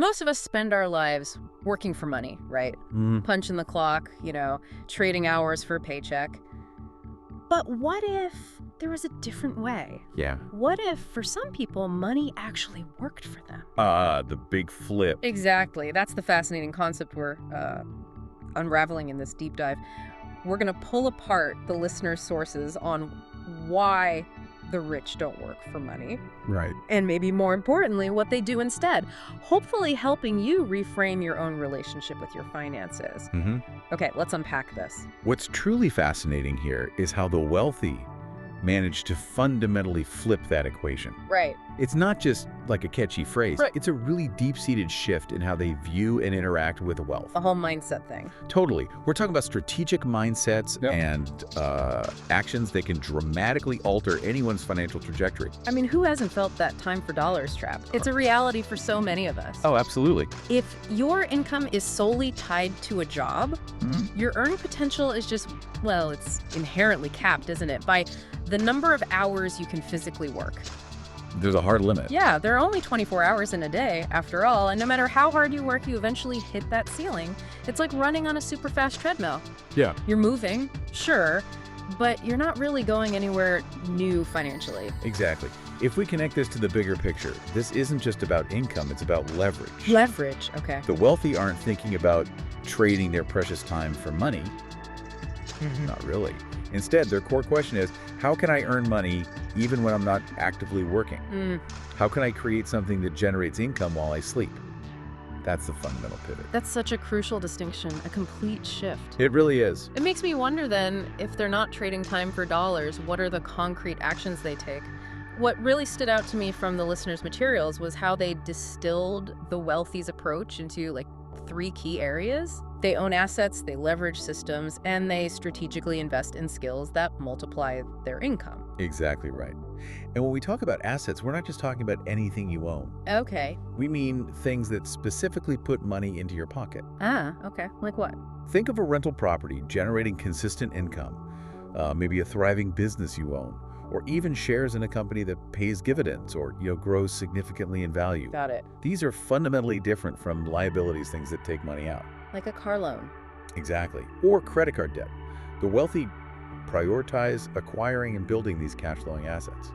Most of us spend our lives working for money, right? Punching the clock, trading hours for a paycheck. But what if there was a different way? Yeah. What if, for some people, money actually worked for them? The big flip. Exactly. That's the fascinating concept we're unraveling in this deep dive. We're going to pull apart the listener's sources on why the rich don't work for money. Right. And maybe more importantly, what they do instead. Hopefully helping you reframe your own relationship with your finances. Okay, let's unpack this. What's truly fascinating here is how the wealthy managed to fundamentally flip that equation. Right. It's not just like a catchy phrase. Right. It's a really deep-seated shift in how they view and interact with wealth. A whole mindset thing. Totally. We're talking about strategic mindsets and actions that can dramatically alter anyone's financial trajectory. I mean, who hasn't felt that time for dollars trap? It's a reality for so many of us. Oh, absolutely. If your income is solely tied to a job, your earning potential is just, well, it's inherently capped, isn't it? By the number of hours you can physically work. There's a hard limit. Yeah, there are only 24 hours in a day, after all, and no matter how hard you work, you eventually hit that ceiling. It's like running on a super fast treadmill. Yeah. You're moving, sure, but you're not really going anywhere new financially. Exactly. If we connect this to the bigger picture, this isn't just about income, it's about leverage. Leverage, okay. The wealthy aren't thinking about trading their precious time for money. Not really. Instead, their core question is, how can I earn money even when I'm not actively working? How can I create something that generates income while I sleep? That's the fundamental pivot. That's such a crucial distinction, a complete shift. It really is. It makes me wonder then, if they're not trading time for dollars, what are the concrete actions they take? What really stood out to me from the listeners' materials was how they distilled the wealthy's approach into 3 key areas. They own assets, they leverage systems, and they strategically invest in skills that multiply their income. Exactly right. And when we talk about assets, we're not just talking about anything you own. Okay. We mean things that specifically put money into your pocket. Ah, okay. Like what? Think of a rental property generating consistent income, maybe a thriving business you own, or even shares in a company that pays dividends or grows significantly in value. Got it. These are fundamentally different from liabilities, things that take money out. Like a car loan. Exactly. Or credit card debt. The wealthy prioritize acquiring and building these cash-flowing assets.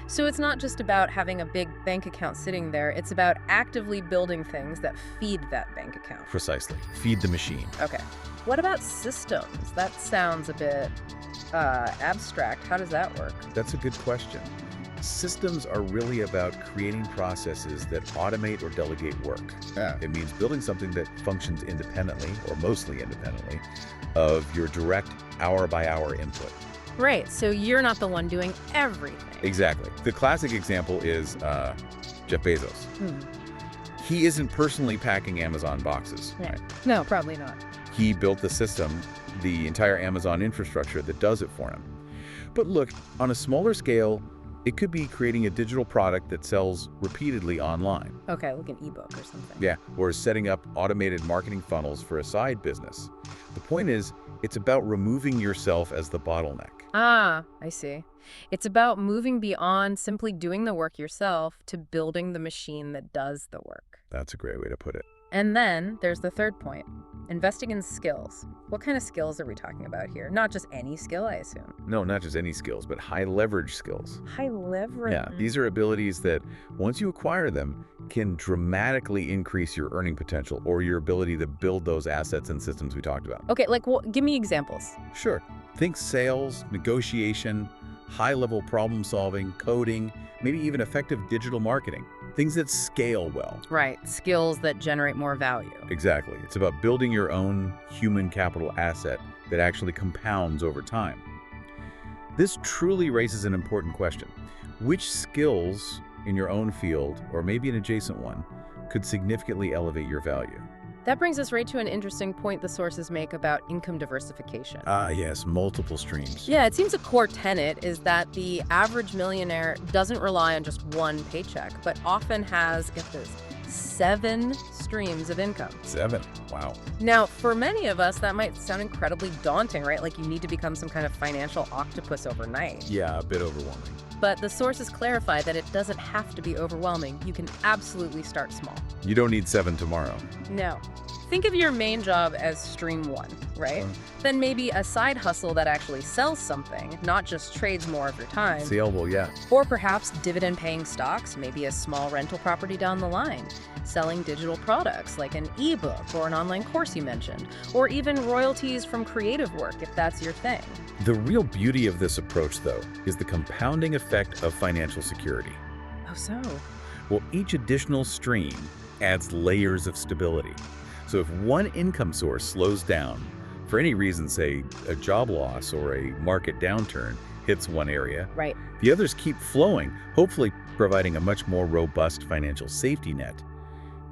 So it's not just about having a big bank account sitting there, it's about actively building things that feed that bank account. Precisely. Feed the machine. Okay. What about systems? That sounds a bit abstract. How does that work? That's a good question. Systems are really about creating processes that automate or delegate work. Yeah. It means building something that functions independently, or mostly independently, of your direct hour-by-hour input. Right, so you're not the one doing everything. Exactly. The classic example is Jeff Bezos. He isn't personally packing Amazon boxes. Yeah. Right? No, probably not. He built the system, the entire Amazon infrastructure that does it for him. But look, on a smaller scale, it could be creating a digital product that sells repeatedly online. Okay, like an ebook or something. Yeah, or setting up automated marketing funnels for a side business. The point is, it's about removing yourself as the bottleneck. Ah, I see. It's about moving beyond simply doing the work yourself to building the machine that does the work. That's a great way to put it. And then there's the third point, investing in skills. What kind of skills are we talking about here? Not just any skill, I assume. No, not just any skills, but high leverage skills. High leverage. Yeah, these are abilities that, once you acquire them, can dramatically increase your earning potential or your ability to build those assets and systems we talked about. Okay, give me examples. Sure. Think sales, negotiation, high-level problem solving, coding, maybe even effective digital marketing. Things that scale well. Right, skills that generate more value. Exactly. It's about building your own human capital asset that actually compounds over time. This truly raises an important question. Which skills in your own field, or maybe an adjacent one, could significantly elevate your value? That brings us right to an interesting point the sources make about income diversification. Ah, yes, multiple streams. Yeah, it seems a core tenet is that the average millionaire doesn't rely on just one paycheck, but often has, get this, 7 streams of income. 7? Wow. Now, for many of us, that might sound incredibly daunting, right? Like you need to become some kind of financial octopus overnight. Yeah, a bit overwhelming. but the sources clarify that it doesn't have to be overwhelming. You can absolutely start small. You don't need 7 tomorrow. No. Think of your main job as stream one, right? Then maybe a side hustle that actually sells something, not just trades more of your time. Saleable, yeah. Or perhaps dividend-paying stocks, maybe a small rental property down the line, selling digital products like an ebook or an online course you mentioned, or even royalties from creative work if that's your thing. The real beauty of this approach, though, is the compounding effect of financial security. Oh, so? Well, each additional stream adds layers of stability. So if one income source slows down, for any reason, say a job loss or a market downturn hits one area, Right. the others keep flowing, hopefully providing a much more robust financial safety net.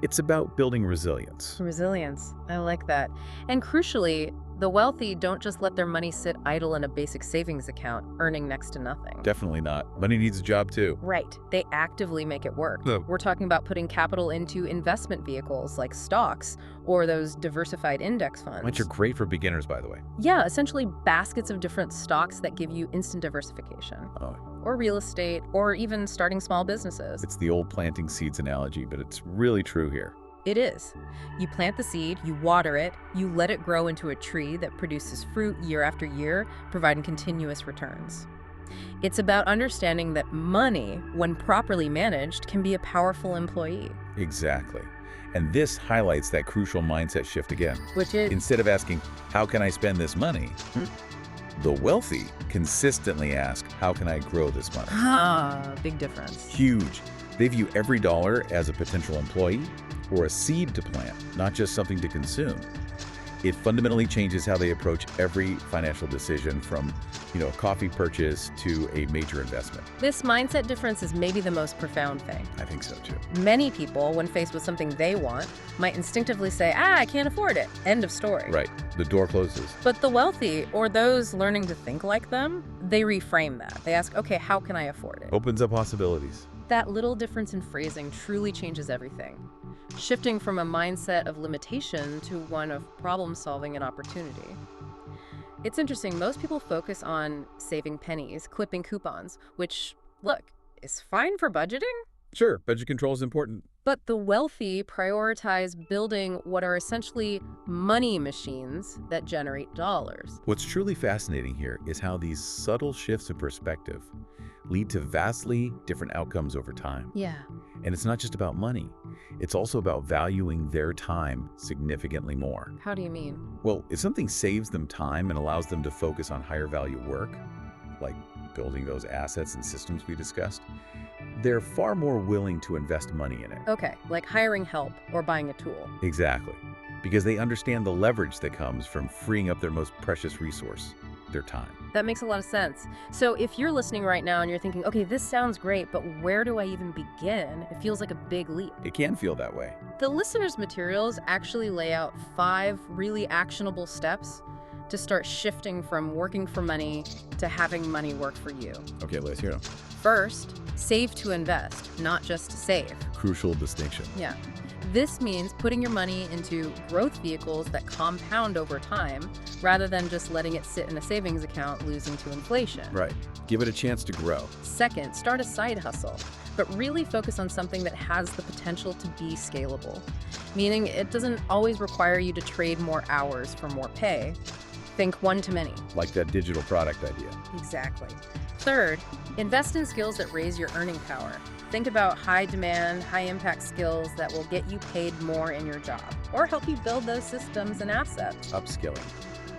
It's about building resilience. Resilience. I like that. And crucially, the wealthy don't just let their money sit idle in a basic savings account, earning next to nothing. Definitely not. Money needs a job too. Right. They actively make it work. No. We're talking about putting capital into investment vehicles like stocks or those diversified index funds. Which are great for beginners, by the way. Yeah, essentially baskets of different stocks that give you instant diversification. Oh, Or real estate, or even starting small businesses. it's the old planting seeds analogy, but it's really true here. It is. You plant the seed, you water it, you let it grow into a tree that produces fruit year after year, providing continuous returns. It's about understanding that money, when properly managed, can be a powerful employee. Exactly. And this highlights that crucial mindset shift again. Which is, Instead of asking, how can I spend this money? The wealthy consistently ask, how can I grow this money? big difference. Huge. They view every dollar as a potential employee or a seed to plant, not just something to consume. It fundamentally changes how they approach every financial decision from, a coffee purchase to a major investment. This mindset difference is maybe the most profound thing. I think so too. Many people, when faced with something they want, might instinctively say, I can't afford it. End of story. Right. The door closes. But the wealthy, or those learning to think like them, they reframe that. They ask, okay, how can I afford it? Opens up possibilities. That little difference in phrasing truly changes everything, shifting from a mindset of limitation to one of problem solving and opportunity. It's interesting, most people focus on saving pennies, clipping coupons, which, look, is fine for budgeting, Sure, budget control is important. but the wealthy prioritize building what are essentially money machines that generate dollars. What's truly fascinating here is how these subtle shifts in perspective lead to vastly different outcomes over time. Yeah. And it's not just about money. It's also about valuing their time significantly more. How do you mean? Well, if something saves them time and allows them to focus on higher value work, like building those assets and systems we discussed, they're far more willing to invest money in it. Okay, like hiring help or buying a tool. Exactly. Because they understand the leverage that comes from freeing up their most precious resource, their time. That makes a lot of sense. So if you're listening right now and you're thinking, okay, this sounds great, but where do I even begin? It feels like a big leap. It can feel that way. The listener's materials actually lay out 5 really actionable steps to start shifting from working for money to having money work for you. Okay, let's hear them. First, save to invest, not just save. Crucial distinction. Yeah. This means putting your money into growth vehicles that compound over time rather than just letting it sit in a savings account losing to inflation. Right. Give it a chance to grow. Second, start a side hustle, but really focus on something that has the potential to be scalable, meaning it doesn't always require you to trade more hours for more pay. Think one-to-many. Like that digital product idea. Exactly. Third, invest in skills that raise your earning power. Think about high-demand, high-impact skills that will get you paid more in your job or help you build those systems and assets. Upskilling.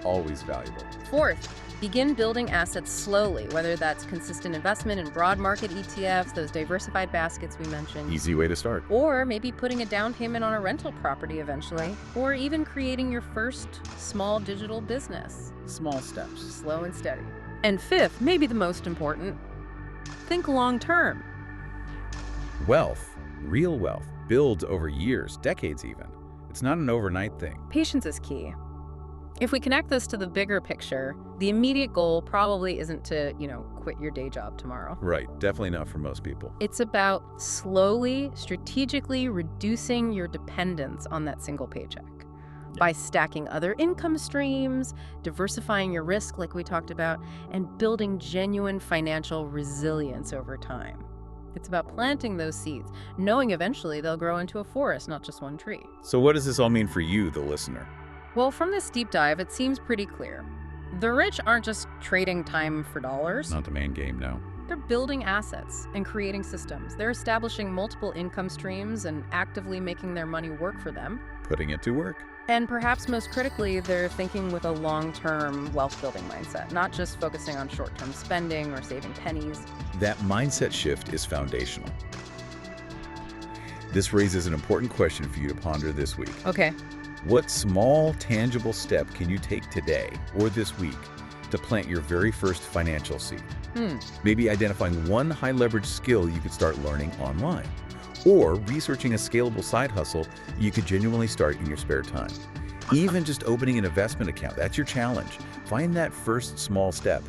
Always valuable. Fourth, begin building assets slowly, whether that's consistent investment in broad market ETFs, those diversified baskets we mentioned, Easy way to start. or maybe putting a down payment on a rental property eventually, or even creating your first small digital business. Small steps. Slow and steady. And fifth, maybe the most important, think long-term. Wealth, real wealth, builds over years, decades even. It's not an overnight thing. Patience is key. If we connect this to the bigger picture, the immediate goal probably isn't to, quit your day job tomorrow. Right, definitely not for most people. It's about slowly, strategically reducing your dependence on that single paycheck. by stacking other income streams, diversifying your risk like we talked about, and building genuine financial resilience over time. It's about planting those seeds, knowing eventually they'll grow into a forest, not just one tree. So what does this all mean for you, the listener? Well, from this deep dive, it seems pretty clear. The rich aren't just trading time for dollars. Not the main game, no. They're building assets and creating systems. They're establishing multiple income streams and actively making their money work for them. Putting it to work. And perhaps most critically, they're thinking with a long-term wealth-building mindset, not just focusing on short-term spending or saving pennies. That mindset shift is foundational. This raises an important question for you to ponder this week. Okay. What small, tangible step can you take today or this week to plant your very first financial seed? Maybe identifying one high-leverage skill you could start learning online, or researching a scalable side hustle you could genuinely start in your spare time. Even just opening an investment account, that's your challenge. Find that first small step.